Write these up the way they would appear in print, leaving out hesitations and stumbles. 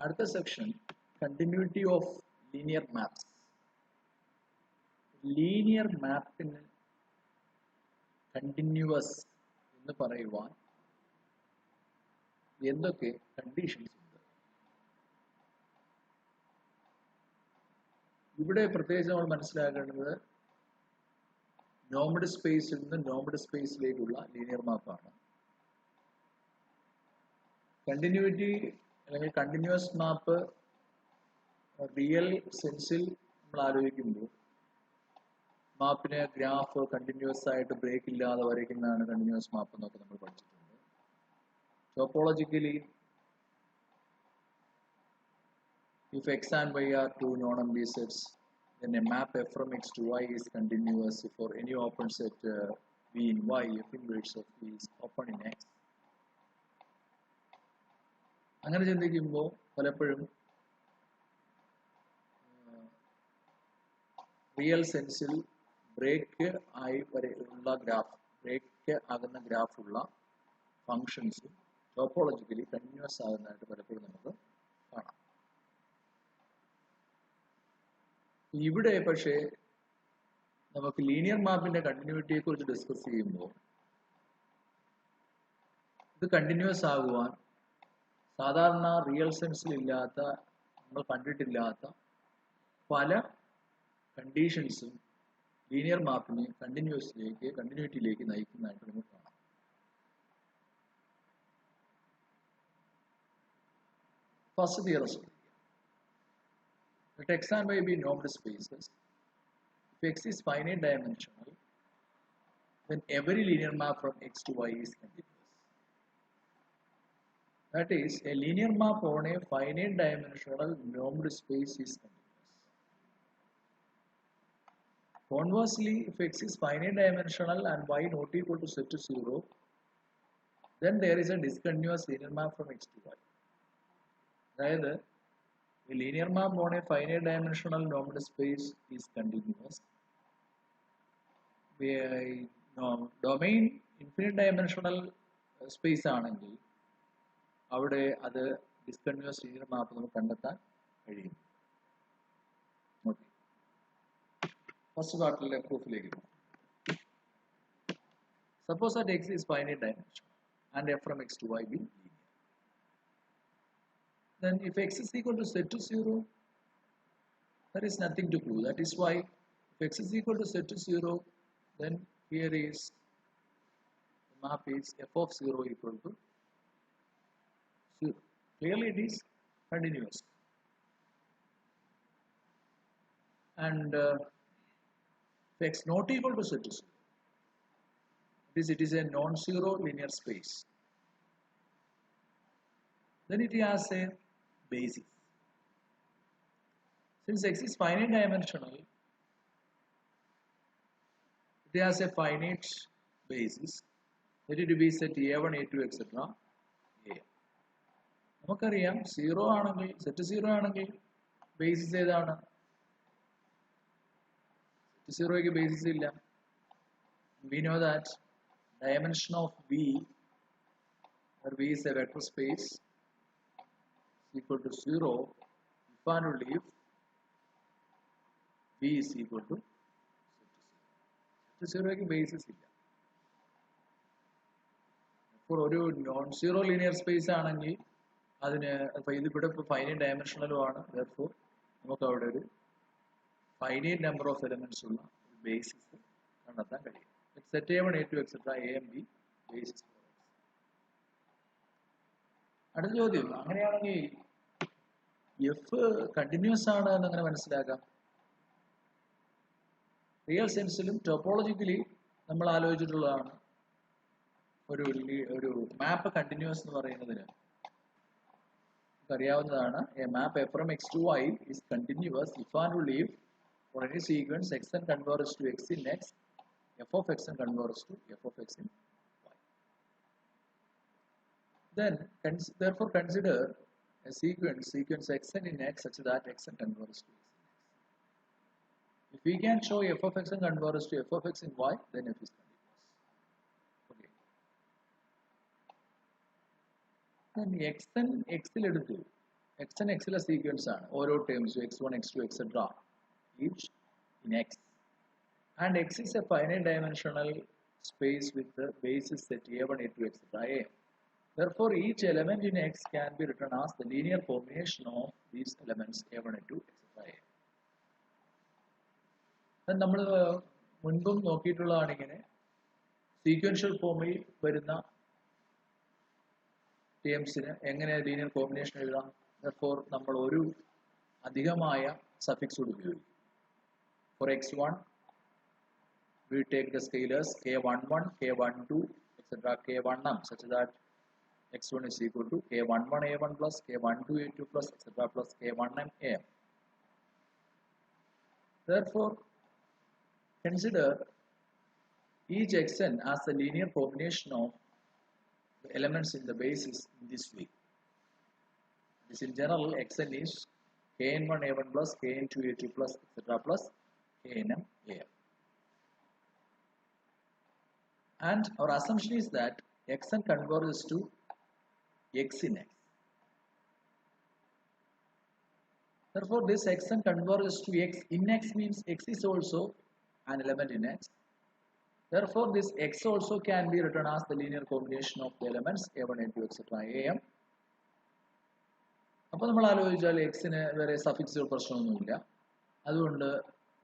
അടുത്ത section continuity of linear maps. Linear മാപ്പിന് continuous എന്ന് പറയുവാൻ എന്തൊക്കെ കണ്ടീഷൻസ് ഉണ്ട്? ഇവിടെ പ്രത്യേകിച്ച് നമ്മൾ മനസ്സിലാക്കേണ്ടത് നോമഡ് സ്പേസിൽ നിന്ന് നോമഡ് സ്പേസിലേക്കുള്ള ലീനിയർ മാപ്പാണ്. കണ്ടിന്യൂറ്റി അല്ലെങ്കിൽ കണ്ടിന്യൂസ് മാപ്പ് റിയൽ സെൻസിൽ നമ്മൾ ആലോചിക്കുമ്പോൾ മാപ്പിന് ഗ്രാഫ് കണ്ടിന്യൂസ് ആയിട്ട് ബ്രേക്ക് ഇല്ലാതെ വരയ്ക്കുന്നതാണ് കണ്ടിന്യൂസ് മാപ്പ് എന്നൊക്കെ നമ്മൾ പഠിച്ചിട്ടുണ്ട്. ടോപ്പോളജിക്കലി if x and y are two non-empty sets, then a map f from x to y is continuous for any open set v in y if inverse of v is open in x. അങ്ങനെ ചിന്തിക്കുമ്പോൾ പലപ്പോഴും real സെൻസിൽ break ആയി ഉള്ള graph, break ആകുന്ന ഗ്രാഫുള്ള ഫങ്ഷൻസും ടോപ്പോളജിക്കലി continuous ആകുന്നതായിട്ട് പലപ്പോഴും നമുക്ക് കാണാം. ഇവിടെ പക്ഷേ നമുക്ക് ലീനിയർ മാപ്പിന്റെ കണ്ടിന്യൂറ്റിയെ കുറിച്ച് ഡിസ്കസ് ചെയ്യുമ്പോൾ ഇത് കണ്ടിന്യൂസ് ആകുവാൻ സാധാരണ റിയൽ സെൻസിൽ ഇല്ലാത്ത, നമ്മൾ കണ്ടിട്ടില്ലാത്ത പല കണ്ടീഷൻസും ലീനിയർ മാപ്പിനെ കണ്ടിന്യൂറ്റിയിലേക്ക് നയിക്കുന്നതായിട്ട് നമുക്ക് കാണാം. First theorem let x and y be normed spaces. If x is finite dimensional, then every linear map from x to y is continuous. That is, a linear map on a finite dimensional normed space is continuous. Conversely, if x is finite dimensional and y not equal to set to 0, then there is a discontinuous linear map from x to y. Rather, a linear map on a finite dimensional normed space is continuous. Domain infinite dimensional space ആണെങ്കിൽ അവിടെ അത് discontinuous linear map നമുക്ക് കണ്ടെത്താൻ കഴിയും. Okay, first പാർട്ടിലെ പ്രൂഫിലേക്ക് പോകാം. Suppose that x is finite dimensional and f from x to y be linear. Then if x is equal to set to 0, there is nothing to prove. That is why if x is equal to set to 0, then here is the map is f of 0 equal to 0. Clearly it is continuous. And if x not equal to set to 0, it is a non-zero linear space. Then it has a basis. Since x is finite dimensional, it has a finite basis. Let it be set a1, a2, etc. a. നമുക്കറിയാം 0 ആണെങ്കിൽ, set 0 ആണെങ്കിൽ basis ഏതാണ്? Set 0ക്ക് basis ഇല്ല. We know that dimension of V, where V is a vector space, equal to 0 if and only if V is equal to set to 0. ക്ക് basis ഇല്ല. ഇപ്പോൾ ഒരു non zero linear space ആണെങ്കിൽ അതിന് ഇതിവിടെ ഇപ്പോൾ finite ഡയമെൻഷണലും ആണ്. therefore നമുക്ക് അവിടെ ഒരു ഫൈനൈറ്റ് നമ്പർ ഓഫ് എലമെന്റ്സ് ഉള്ള ഒരു ബേസിസ് കണ്ടെത്താൻ കഴിയും. Set a1, a2, etc. a and b basis. അടുത്ത ചോദ്യം, അങ്ങനെയാണെങ്കിൽ എഫ് കണ്ടിന്യൂസ് ആണ് എന്നങ്ങനെ മനസ്സിലാക്കാം. റിയൽ സെൻസിലും ടോപ്പോളജിക്കലി നമ്മൾ ആലോചിച്ചിട്ടുള്ളതാണ്. ഒരു മാപ്പ് കണ്ടിന്യൂസ് എന്ന് പറയുന്നതിന് അറിയാവുന്നതാണ്. A map f from x to y is continuous if and only if for any sequence x n converges to x in x, f of x n converges to f of x in y. Then therefore consider a sequence xn in x such that xn converges to x in x. If we can show f of xn converges to f of x in y, then f is continuous. Okay. Then xn x il eduthu x and x ലെ sequence ആണ് ഓരോ ടേംസും x1 x2 etc. each in x, and x is a finite dimensional space with the basis set a1 a2 etc. a. Therefore each element in x can be written as the linear combination of these elements a1 a2 etc. a. then നമ്മൾ മുൻപും നോക്കിയിട്ടുള്ളതാണ് ഇങ്ങനെ sequential ഫോമിൽ വരുന്ന ടേംസിന് എങ്ങനെ linear combination എഴുതാം. therefore നമ്മൾ ഒരു അധികമായ സഫിക്സ് കൂടി ഉപയോഗിക്കും. for x1 we take the scalars k11 k12 etc. k1m such that x1 is equal to k11 a1 plus k12 a2 plus etc. plus k1m am. Therefore consider each xn as the linear combination of the elements in the basis in this way. This in general xn is kn1 a1 plus kn2 a2 plus etc. plus knm am. And our assumption is that xn converges to x in x. Therefore this xn converges to x in x means x is also an element in x. Therefore this x also can be written as the linear combination of the elements a1 a2 etc. am. അപ്പോൾ നമ്മൾ ആലോചിച്ചാൽ എക്സിന് വേറെ സഫിക്സുകൾ പ്രശ്നമൊന്നുമില്ല. അതുകൊണ്ട്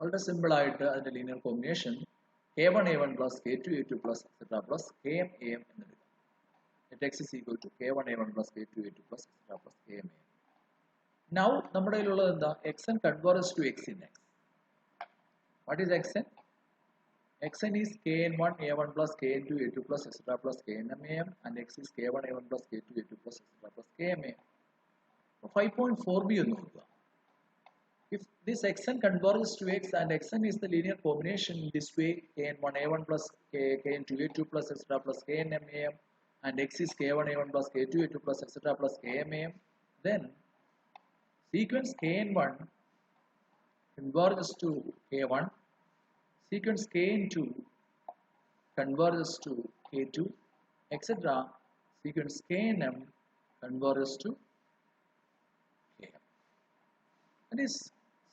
വളരെ simple ആയിട്ട് അതിന്റെ linear combination k1 a1 plus k2 a2 plus etc. plus km am എന്നെടുക്കാം. Let x is equal to k1 a1 plus k2 a2 plus etc. plus km am. Now നമ്മുടെ കയ്യിലുള്ളത് എന്താ? xn converges to x in x. What is xn? xn is kn1 a1 plus kn2 a2 plus etc. plus knm am, and x is k1 a1 plus k2 a2 plus etc. plus km am. 5.4b എന്ന് നോക്കുക. If this xn converges to x and xn is the linear combination in this way kn1 a1 plus kn2 a2 plus etc. plus knm am, and x is k1 a1 plus k2 a2 plus etc. plus km am, then sequence kn1 converges to k1, sequence kn2 converges to k2 etc. sequence knm converges to km. That is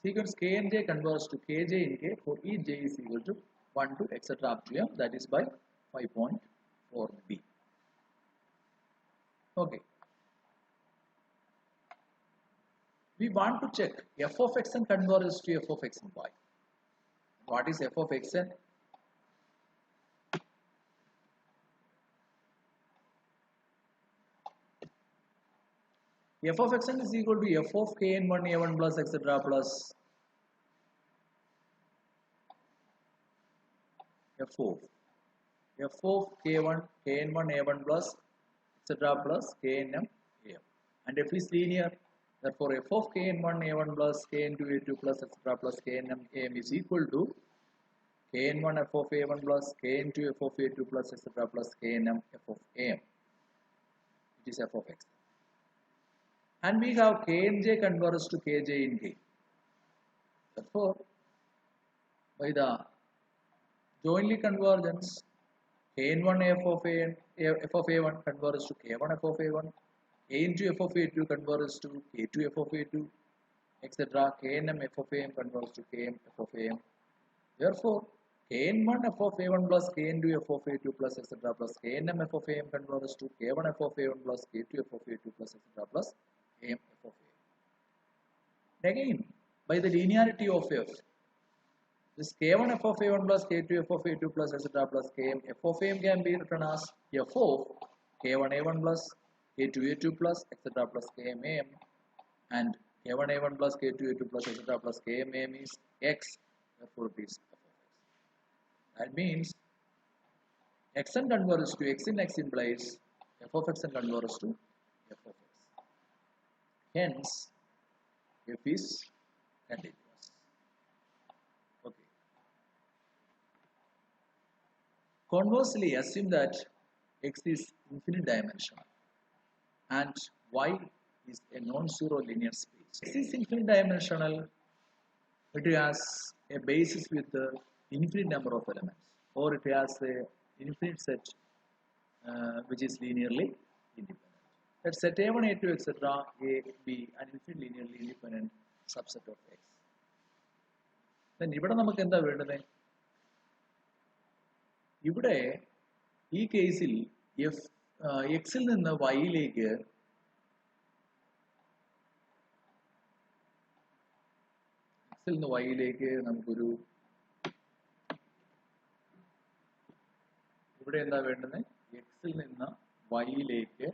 sequence knj converges to kj in k for each j is equal to 1 to etc. up to m, that is by 5.4b. Okay. We want to check f of xn converges to f of x and y. What is f of xn? F of xn is equal to f of kn1 a1 plus etc. plus f of k1 kn1 a1 plus etc. plus knm am, and f is linear. Therefore f of kn1 a1 plus kn2 a2 plus etc. plus knm am is equal to kn1 f of a1 plus kn2 f of a2 plus etc. plus knm f of am. It is f of x. And we have knj converges to kj in k. Therefore by the jointly convergence kn1 f of a1 converges to k1 f of a1, a into f of a2 converges to k2 f of a2 etc. knm f of am converges to km f of am. Therefore kn1 f of a1 plus kn2 f of a2 plus etc. plus knm f of am converges to k1 f of a1 plus k2 f of a2 plus etc. plus km f of am. And again by the linearity of f, this k1 f of a1 plus k2 f of a2 plus etc. plus km f of am can be written as f of k1 a1 plus k2 a2 plus etc. plus km am, and k1 a1 plus k2 a2 plus etc. plus km am is x. Therefore it is f of x. That means xn converges to x in x implies f of xn converges to f of x. Hence f is continuous. Okay. Conversely, assume that x is infinite dimensional and y is a non-zero linear space. X is infinite dimensional. It has a basis with the infinite number of elements, or it has a infinite set which is linearly independent. Let set A1, A2, etc. A be an infinite linearly independent subset of X. Then ഇവിടെ നമുക്ക് എന്താ വേണ്ടത്? ഇവിടെ ഈ കേസിൽ എക്സിൽ നിന്ന് വൈയിലേക്ക് നമുക്കൊരു ഇവിടെ എന്താ വേണ്ടത്? എക്സിൽ നിന്ന് വൈയിലേക്ക്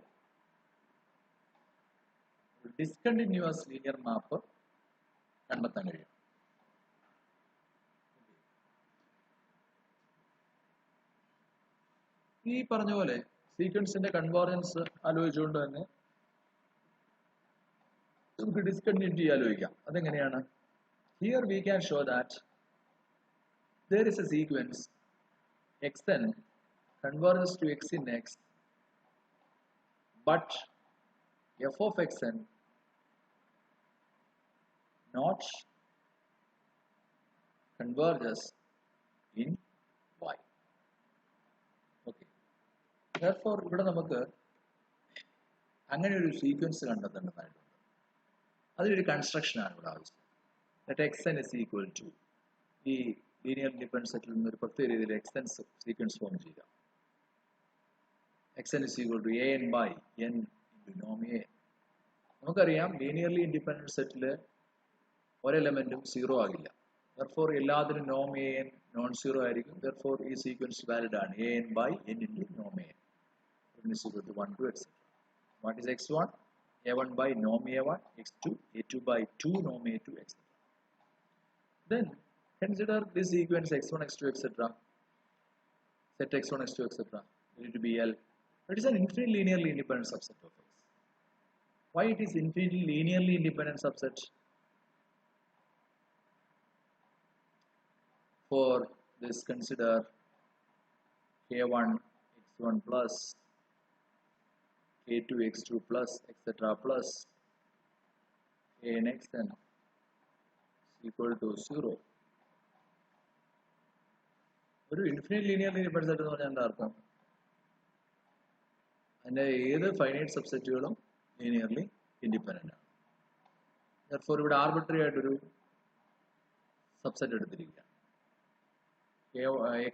ഡിസ്കണ്ടിന്യൂസ് ലീനിയർ മാപ്പ് കണ്ടെത്താൻ കഴിയും. ഈ പറഞ്ഞ പോലെ സീക്വൻസിന്റെ കൺവേർജൻസ് ആലോചിച്ചുകൊണ്ട് തന്നെ നമുക്ക് ഡിസ്കണ്ടിന്യൂറ്റി ആലോചിക്കാം. അതെങ്ങനെയാണ്? Here we can show that there is a sequence xn converges to x in x, but f of xn not converges in y. Okay. Therefore, ഇവിടെ നമുക്ക് അങ്ങനെ ഒരു സീക്വൻസ് കണ്ടെത്തേണ്ടതായിട്ടുണ്ട്. അതിലൊരു കൺസ്ട്രക്ഷൻ ആണ് ഇവിടെ ആവശ്യം. That xn is equal to ഈ linear independent സെറ്റിൽ നിന്ന് ഒരു പ്രത്യേക രീതിയിൽ xn സീക്വൻസ് ഫോം ചെയ്യുക. xn is equal to an by n into norm a. നമുക്കറിയാം ലീനിയർലി ഇൻഡിപെൻഡന്റ് സെറ്റിൽ ഒരു എലമെന്റും സീറോ ആകില്ല. Therefore എല്ലാത്തിനും നോം an നോൺ സീറോ ആയിരിക്കും. Therefore ഈ സീക്വൻസ് വാലിഡ് ആണ്. an by n into norm a is equal to 1 to etc. What is x1? a1 by norm a1, x2 a2 by 2 norm a2 etc. Then consider this sequence x1, x2, etc. Set x1, x2, etc. It will be L. It is an infinitely linearly independent subset of X. Why it is infinitely linearly independent subset? For this, consider k1 x1 plus k2 x2 plus etc. plus kn xn equal to 0. ഒരു infinite linearly independent set എന്ന് പറഞ്ഞാൽ എന്താ അർത്ഥം? അതിന്റെ ഏത് finite സബ്സെറ്റുകളും linearly independent ആണ്. Therefore ഇവിടെ arbitrary ആയിട്ടൊരു സബ്സെറ്റ് എടുത്തിരിക്കുകയാണ്.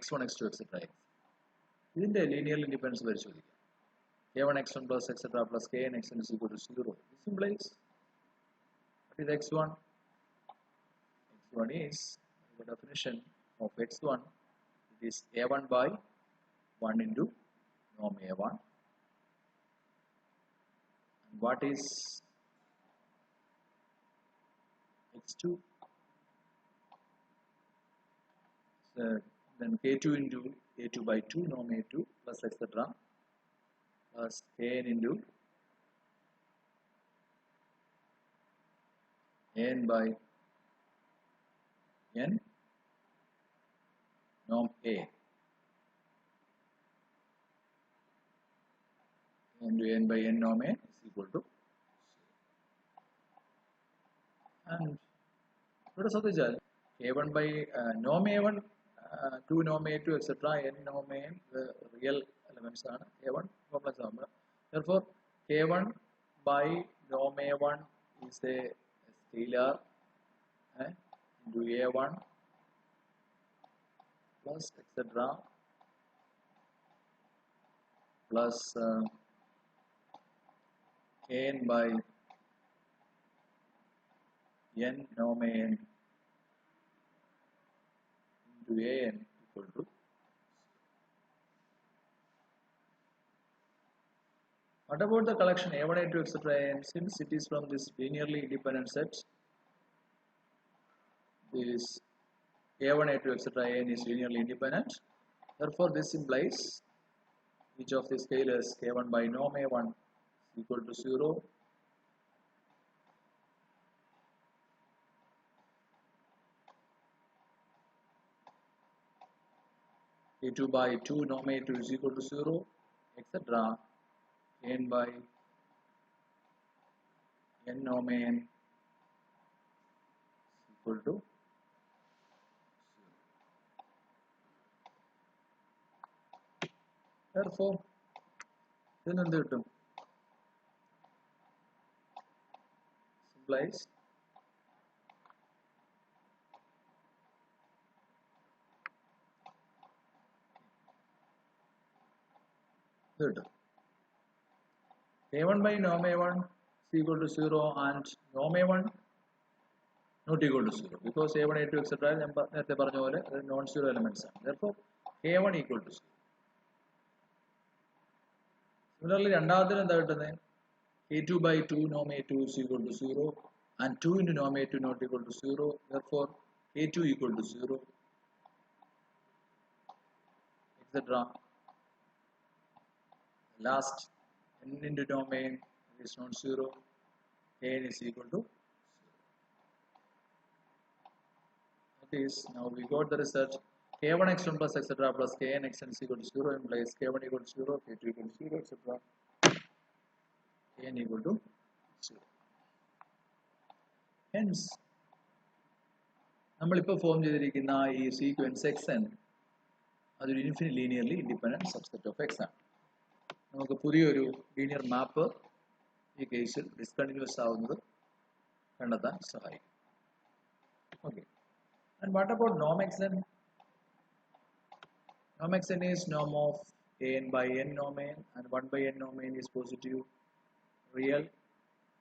x1 x2 etc. ഇതിന്റെ ലീനിയർലി ഇൻഡിപെൻഡൻസ് പരിശോധിക്കാം. k1 x1 plus etc. plus kn xn is equal to 0. This implies what is x1? X1 is the definition of x1. It is a1 by 1 into norm a1. And what is x2? So then k2 into a2 by 2 norm a2 plus etc. plus kn into n by n norm a into n by n norm a is equal to 0. And ഇവിടെ ശ്രദ്ധിച്ചാൽ a1 by norm a1 2 norm a2 etc. n norm a n the real elements ആണ്. a1 complex number. Therefore k1 by norm a1 is a scalar into a1 plus etc. plus kn by n norm an into an equal to 0. What about the collection a1, a2, etc. and since it is from this linearly independent set, this a1, a2, etc. an is linearly independent. Therefore, this implies each of the scalars k1 by norm a1 is equal to 0. k2 by 2 norm a2 is equal to 0, etc. n by n norm an is equal to 0. Therefore, then എന്ത് കിട്ടും? implies good. A1 by norm A1 is equal to 0 and norm A1 not equal to 0 because A1, A2, etc. non-zero elements. Therefore, A1 equal to 0. Similarly, A2 by 2 norm A2 is equal to 0 and 2 into norm A2 not equal to 0. Therefore, A2 equal to 0, etc. Last, n into norm A is non-zero, n is equal to 0. That is, now we got the result. K1 x1 plus etc. plus kn xn is equal to 0 implies K1 equal to 0, K2 equal to 0, etc. Kn equal to 0. Hence, നമ്മളിപ്പോൾ form ചെയ്തിരിക്കുന്ന ഈ sequence xn അതൊരു infinite linearly independent subset of x ആണ്. നമുക്ക് പുതിയൊരു linear map ഈ കേസിൽ discontinuous ആവുന്നത് കണ്ടെത്താൻ സഹായിക്കും. Okay. And what about norm xn? Norm xn is norm of an by n norm n, and 1 by n norm n is positive real.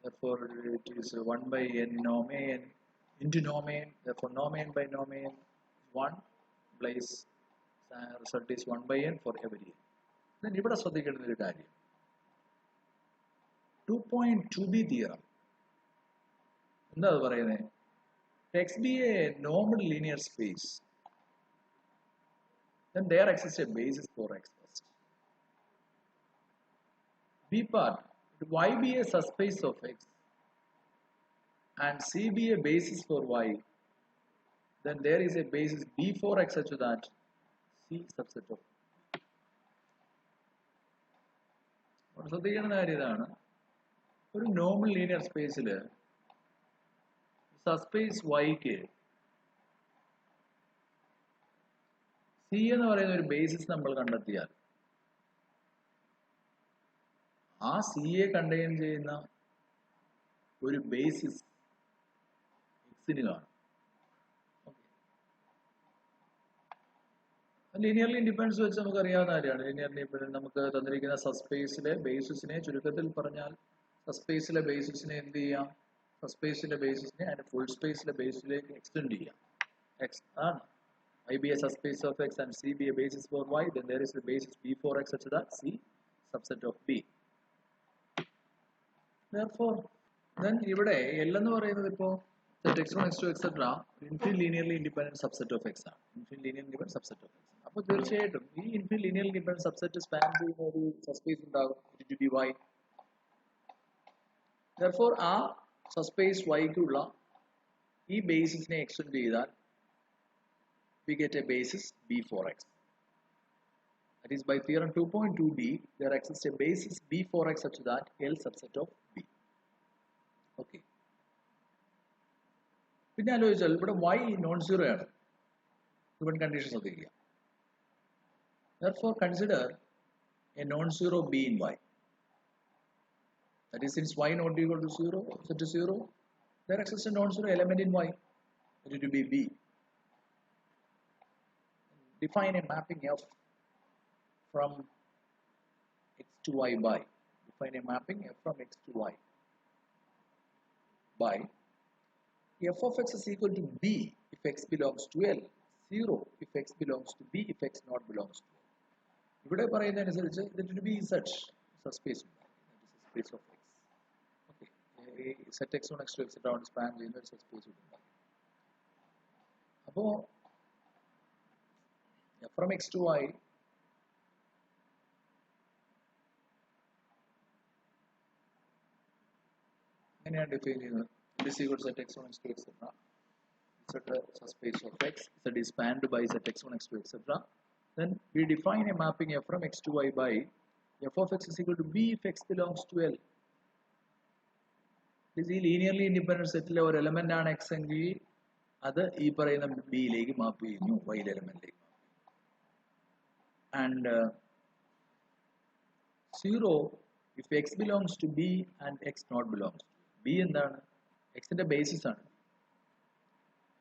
Therefore, it is 1 by n norm n into norm n. Therefore, norm n by norm n is 1. Place result is 1 by n for every n. Then ഇവിടെ ശ്രദ്ധിക്കേണ്ട ഒരു കാര്യം 2.2b theorem എന്താ അത് പറയുന്നത്? X be a normal linear space, then there exists a basis for x first. B part, y be a subspace of x and C be a basis for y, then there is a basis B for x such that C subset of. ശ്രദ്ധിക്കേണ്ട കാര്യം ഇതാണ്, ഒരു normal linear സ്പേസിൽ subspace വൈക്ക് C എന്ന് പറയുന്ന ഒരു basis നമ്മൾ കണ്ടെത്തിയാൽ ആ സിയെ കണ്ടെയ്ൻ ചെയ്യുന്ന ഒരു ബേസിസ് എക്സിന് കാണും. ലീനിയർലി ഇൻഡിപെൻഡൻസ് വെച്ച് നമുക്ക് അറിയാവുന്ന കാര്യമാണ്. ലീനിയർലി ഇൻഡിപെൻഡൻസ് നമുക്ക് തന്നിരിക്കുന്ന സബ്സ്പേസിലെ ബേസിസിനെ, ചുരുക്കത്തിൽ പറഞ്ഞാൽ സബ്സ്പേസിലെ ബേസിസിനെ എന്ത് ചെയ്യാം, സബ്സ്പേസിലെ ബേസിസിനെ അതിന്റെ ഫുൾ സ്പേസിലെ ബേസിലേക്ക് എക്സ്റ്റെൻഡ് ചെയ്യാം. എക്സ് ആണ് I be a subspace of x and C be a basis for y, then there is a basis B for x such that C subset of B. Therefore, then ഇവിടെ L എന്ന് പറയുന്നത് ഇപ്പോൾ set x1 x2 etc. infinite linearly independent subset of x ആണ്. Infinite linearly independent subset of x. അപ്പോൾ തീർച്ചയായിട്ടും ഈ infinite linearly independent subset span ചെയ്യുന്ന ഒരു സബ്സ്പേസ് ഉണ്ടാകും to be y. Therefore, ആ സബ്സ്പേസ് y-ക്കുള്ള ഈ ബേസിസിനെ എക്സ്റ്റെൻഡ് ചെയ്താൽ we get a basis B for x. That is, by theorem 2.2b, there exists a basis B for x such that L subset of B. Okay. പിന്നെ ആലോചിച്ചാൽ ഇവിടെ y non-zero ആണ്. Given conditions ശ്രദ്ധിക്കുക. Therefore, consider a non-zero B in y. That is, since y not equal to 0, set to 0, there exists a non-zero element in y. It will be B. Define a mapping F from x to y by. Define a mapping F from x to y by f of x is equal to B if x belongs to L, 0 if x belongs to B if x not belongs to L. ഇവിടെ പറയുന്നതനുസരിച്ച് it will be such space, that is a space of x. Okay, set x1 x2 etc. on span ചെയ്യുന്ന ഒരു space ഉണ്ടാകും. അപ്പോൾ from x to y എങ്ങനെയാണ് define ചെയ്യുന്നത്? It is equal to set x1 x2 etc. Set a subspace of x, set is spanned by set x1 x2 etc. Then we define a mapping f from x to y by f of x is equal to B if x belongs to L. This is linearly independent സെറ്റിലെ ഒരു element ആണ് x എങ്കിൽ അത് ഈ പറയുന്ന ബിയിലേക്ക് മാപ്പ് ചെയ്യുന്നു, y എലമെന്റിലേക്ക്. And 0 if x belongs to B and x not belongs to B. എന്താണ്? എക്സിന്റെ ബേസിസ് ആണ്.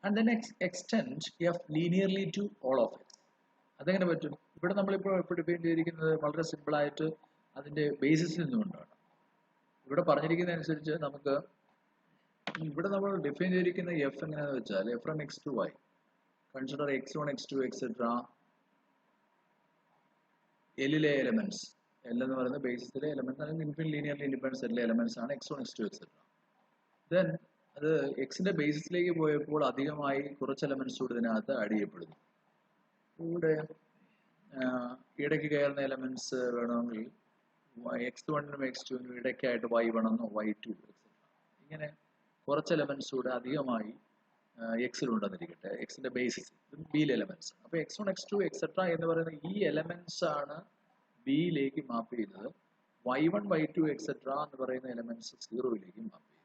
And then extend f linearly to all of x. അതെങ്ങനെ പറ്റും? ഇവിടെ നമ്മളിപ്പോൾ ഡിഫൈൻ ചെയ്തിരിക്കുന്നത് വളരെ സിമ്പിൾ ആയിട്ട് അതിന്റെ ബേസിസിൽ നിന്നുകൊണ്ടാണ്. ഇവിടെ പറഞ്ഞിരിക്കുന്ന അനുസരിച്ച് നമുക്ക് ഇവിടെ നമ്മൾ ഡിഫൈൻ ചെയ്തിരിക്കുന്ന എഫ് എങ്ങനെയാണെന്ന് വെച്ചാൽ f from x to y consider x1 x2 etcetera എല്ലിലെ എലമെന്റ്സ്. എൽ എന്ന് പറയുന്ന ബേസിസിലെ എലമെന്റ്സ് അല്ലെങ്കിൽ ഇൻഫിനിറ്റ് ലീനിയർലി ഇൻഡിപെൻഡന്റ് സെറ്റിലെ എലമെന്റ്സ് ആണ് x1 x2 എക്സെട്ര. ദെൻ അത് എക്സിന്റെ ബേസിസിലേക്ക് പോയപ്പോൾ അധികമായി കുറച്ച് എലമെന്റ്സ് കൂടി ഇതിനകത്ത് ആഡ് ചെയ്യപ്പെടുന്നു. ഇവിടെ ഇടയ്ക്ക് കയറുന്ന എലമെന്റ്സ് വേണമെങ്കിൽ x1നും x2നും ഇടയ്ക്കായിട്ട് y1 എന്നോ y2 ഇങ്ങനെ കുറച്ച് എലമെന്റ്സ് കൂടെ അധികമായി എക്സിൽ ഉണ്ടെന്നിരിക്കട്ടെ. എക്സിന്റെ ബേസിസ് ബിയിലെ എലമെന്റ്സ്. അപ്പൊ x1 x2 എക്സെട്ര എന്ന് പറയുന്ന ഈ എലമെന്റ്സ് ആണ് ബിയിലേക്ക് മാപ്പ് ചെയ്യുന്നത്. y1 y2 എക്സെട്ര എന്ന് പറയുന്ന എലമെന്റ്സ് സീറോയിലേക്ക് മാപ്പ് ചെയ്യും.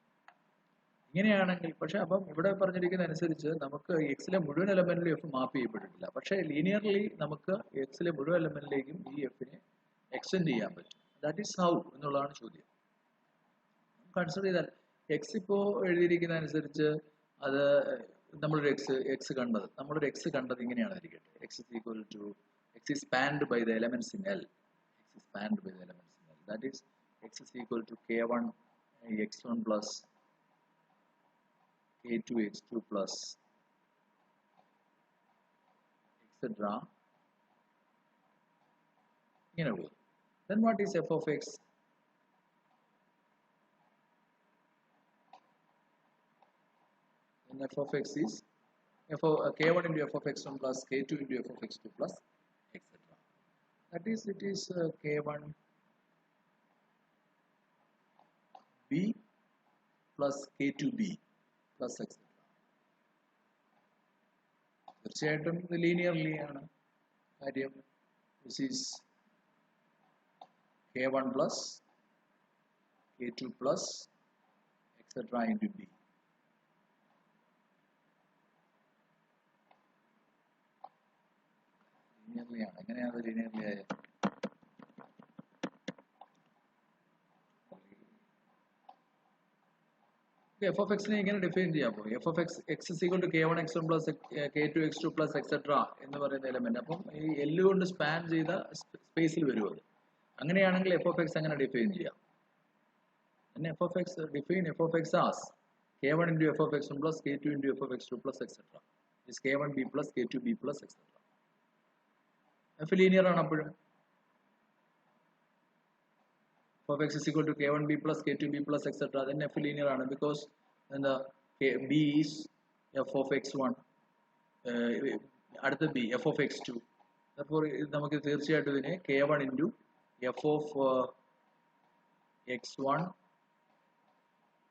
ഇങ്ങനെയാണെങ്കിൽ പക്ഷെ അപ്പം ഇവിടെ പറഞ്ഞിരിക്കുന്ന അനുസരിച്ച് നമുക്ക് എക്സിലെ മുഴുവൻ എലമെന്റിലും എഫ് മാപ്പ് ചെയ്യപ്പെട്ടിട്ടില്ല. പക്ഷെ ലീനിയർലി നമുക്ക് എക്സിലെ മുഴുവൻ എലമെന്റിലേക്കും ഈ എഫിനെ എക്സ്റ്റെൻഡ് ചെയ്യാൻ പറ്റും. ദാറ്റ് ഈസ് ഹൗ എന്നുള്ളതാണ് ചോദ്യം. കൺസിഡർ ചെയ്താൽ എക്സ് ഇപ്പോ എഴുതിയിരിക്കുന്ന അനുസരിച്ച് അത് നമ്മളൊരു എക്സ് കണ്ടത് ഇങ്ങനെയാണ് ഇരിക്കട്ടെ. X is equal to x is spanned by the elements in L. X is spanned by the elements in L. That is x is equal to k1 x1 plus k2 x2 plus etc. ഇങ്ങനെ പോകും. Then what is f of x? Then f of x is k1 into f of x1 plus k2 into f of x2 plus etc. That is, it is k1 b plus k2 b plus etc. തീർച്ചയായിട്ടും ഇത് linearly ആണ് കാര്യം. This is k1 plus k2 plus etc. into b. Linearly ആണ്. എങ്ങനെയാണ് linearly ആയത്? F of എക്സിനെ ഇങ്ങനെ define ചെയ്യാമോ? F of x x is equal to k1 x1 plus k2 x2 plus etcetera എന്ന് പറയുന്ന എലമെന്റ്. അപ്പം ഈ എല്ല് കൊണ്ട് സ്പാൻ ചെയ്ത സ്പേസിൽ വരും അത്. അങ്ങനെയാണെങ്കിൽ എഫ് ഓഫ് എക്സ് അങ്ങനെ ഡിഫൈൻ ചെയ്യാം. പിന്നെ F of X define F of X as k1 into f of x1 plus k2 into f of x2 plus etc. is k1b plus k2b plus etc. F linear ആണ്. അപ്പോഴും f of x is equal to k1b plus k2b plus etc. then f linear ആണ് because എന്താ b is f of x1 അടുത്ത b f of x2. അപ്പോൾ നമുക്ക് തീർച്ചയായിട്ടും ഇതിനെ k1 into f of x1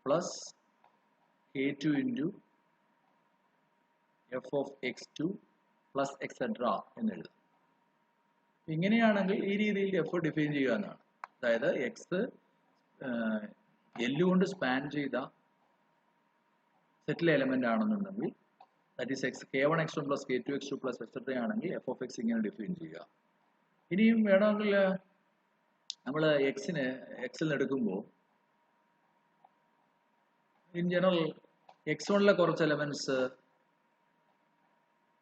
plus k2 into f of x2 plus etc. എന്ന് എഴുതാം. ഇങ്ങനെയാണെങ്കിൽ ഈ രീതിയിൽ എഫ് ഡിഫൈൻ ചെയ്യുക എന്നാണ്. അതായത് എക്സ് എല്ല് കൊണ്ട് സ്പാൻ ചെയ്ത സെറ്റിലെ എലമെന്റ് ആണെന്നുണ്ടെങ്കിൽ that is X k1 x1 plus k2 x2 plus etc. ആണെങ്കിൽ എഫ് ഓഫ് എക്സ് ഇങ്ങനെ ഡിഫൈൻ ചെയ്യുക. ഇനിയും വേണമെങ്കിൽ നമ്മൾ എക്സിൽ എടുക്കുമ്പോൾ ഇൻ ജനറൽ x1ലെ കുറച്ച് എലമെന്റ്സ്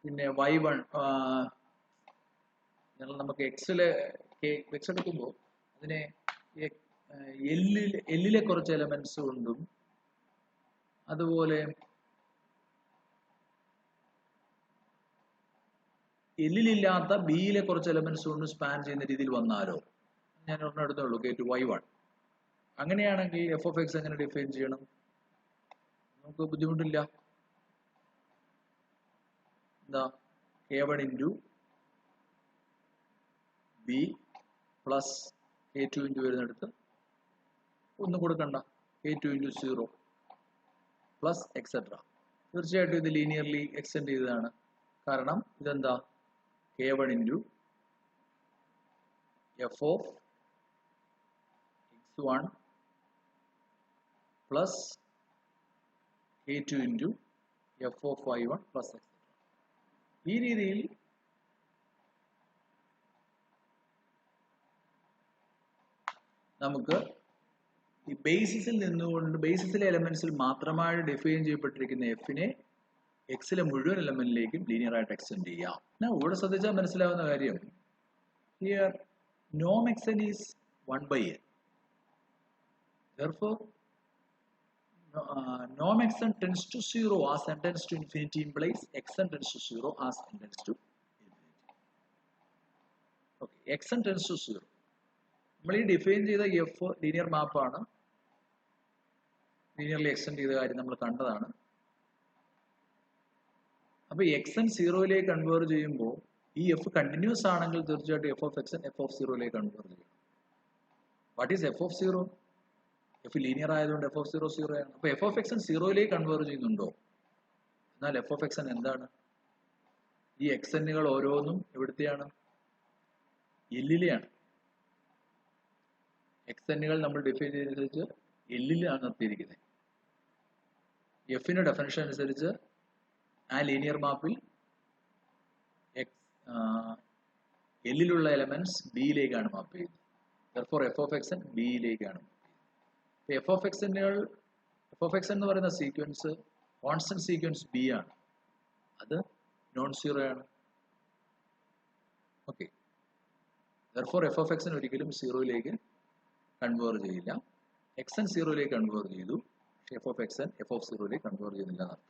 പിന്നെ y1 നമുക്ക് എക്സിലെ എക്സ് എടുക്കുമ്പോൾ അതിനെ എല്ലിലെ കുറച്ച് എലമെന്റ്സ് കൊണ്ടും അതുപോലെ എല്ലിലില്ലാത്ത ബിയിലെ കുറച്ച് എലമെന്റ്സ് കൊണ്ടും സ്പാൻ ചെയ്യുന്ന രീതിയിൽ വന്നാലോ ഞാൻ ഒരെണ്ണം എടുത്തുള്ളൂ k2 y1. അങ്ങനെയാണെങ്കിൽ എഫ് ഓഫ് എക്സ് എങ്ങനെ ഡിഫൈൻ ചെയ്യണം? നമുക്ക് ബുദ്ധിമുട്ടില്ല. എന്താ k1 into b plus k2 into വരുന്നിടത്ത് ഒന്നും കൊടുക്കണ്ട k2 into 0 പ്ലസ് എക്സെട്ര. തീർച്ചയായിട്ടും ഇത് ലീനിയർലി എക്സ്റ്റെൻഡ് ചെയ്തതാണ്. കാരണം ഇതെന്താ k1 into f of x1 plus k2 into f of y1 plus etc. ഈ രീതിയിൽ നമുക്ക് ഈ ബേസിസിൽ നിന്നുകൊണ്ട് ബേസിസിലെ എലമെന്റ്സിൽ മാത്രമായി ഡിഫൈൻ ചെയ്യപ്പെട്ടിരിക്കുന്ന എഫിനെ എക്സിലെ മുഴുവൻ എലമെന്റിലേക്കും ലീനിയർ ആയിട്ട് എക്സ്റ്റെൻഡ് ചെയ്യാം. ഇവിടെ ശ്രദ്ധിച്ചാൽ മനസ്സിലാവുന്ന കാര്യം, here norm xn is 1 by n. Therefore, norm xn tends to 0 as n tends to infinity implies xn tends to 0 as n tends to infinity. Okay, xn tends to 0. നമ്മൾ ഈ define ചെയ്ത F linear മാപ്പാണ്, linearly extend ചെയ്ത കാര്യം നമ്മൾ കണ്ടതാണ്. അപ്പോൾ എക്സൻ സീറോയിലേക്ക് convert ചെയ്യുമ്പോൾ ഈ എഫ് കണ്ടിന്യൂസ് ആണെങ്കിൽ തീർച്ചയായിട്ടും f of x n f of സീറോയിലേക്ക് കൺവേർട്ട് ചെയ്യും. What is f of zero? F linear ആയതുകൊണ്ട് എഫ് ഓഫ് സീറോ സീറോ ആണ്. അപ്പോൾ എഫ് ഓഫ് എക്സൻ സീറോയിലേക്ക് കൺവേർട്ട് ചെയ്യുന്നുണ്ടോ? എന്നാൽ എഫ് ഓഫ് എക്സൻ എന്താണ്? ഈ എക്സനുകൾ ഓരോന്നും എവിടുത്തെയാണ്? എല്ലിലെയാണ്. എക്സനുകൾ നമ്മൾ ഡിഫൈൻ ചെയ്തനുസരിച്ച് എല്ലിലാണ് നിർത്തിയിരിക്കുന്നത്. എഫിന്റെ ഡെഫിനിഷൻ അനുസരിച്ച് ആ ലീനിയർ മാപ്പിൽ എല്ലിലുള്ള എലമെന്റ്സ് ബിയിലേക്കാണ് മാപ്പ് ചെയ്യുന്നത്. therefore എഫ് ഓഫ് എക്സൻ ബിയിലേക്കാണ് മാപ്പ് ചെയ്യുന്നത്. എഫ് ഓഫ് എക്സൻ എന്ന് പറയുന്ന സീക്വൻസ് കോൺസ്റ്റന്റ് സീക്വൻസ് ബി ആണ്, അത് നോൺ സീറോ ആണ്. Okay, therefore f of x n ഒരിക്കലും സീറോയിലേക്ക് കൺവേർട്ട് ചെയ്യില്ല. എക്സൻ സീറോയിലേക്ക് കൺവേർട്ട് ചെയ്തു, പക്ഷേ f of x n f of സീറോയിലേക്ക് കൺവേർട്ട് ചെയ്യുന്നില്ല എന്നർത്ഥം.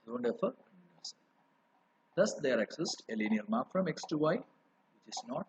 അതുകൊണ്ട് f continuous. Thus there exists a linear map from x to y which is not